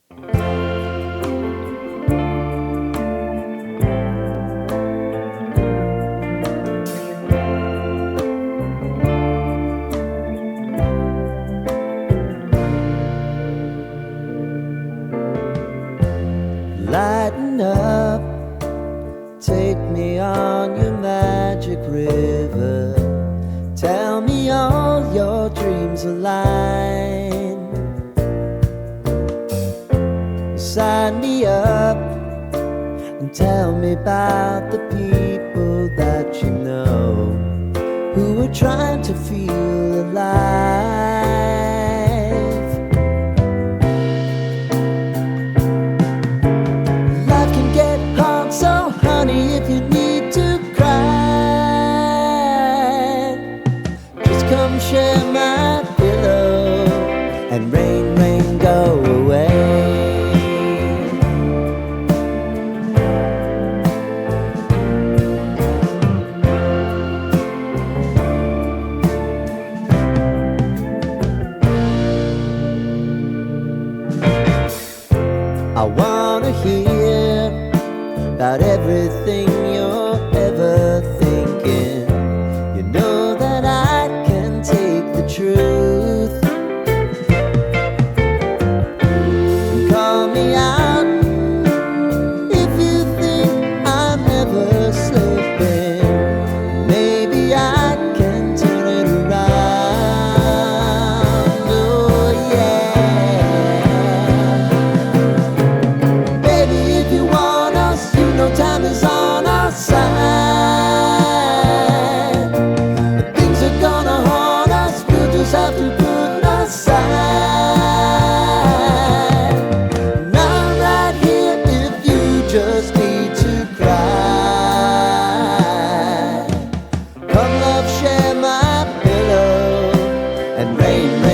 Lighten up, take me on your magic river. Tell me all your dreams align. Sign me up and tell me about the people that you know who are trying to feel alive. Life can get hard, so honey, if you need to cry, just come share my pillow and rain, rain, go away. I wanna hear about everything you're ever thinking. You know that I can take the truth. And call me out if you think I'm ever slipping. Maybe I can turn it around. Oh yeah. Time is on our side. Things are gonna haunt us, we'll just have to put aside. And I'm right here if you just need to cry. Come love, share my pillow and rain.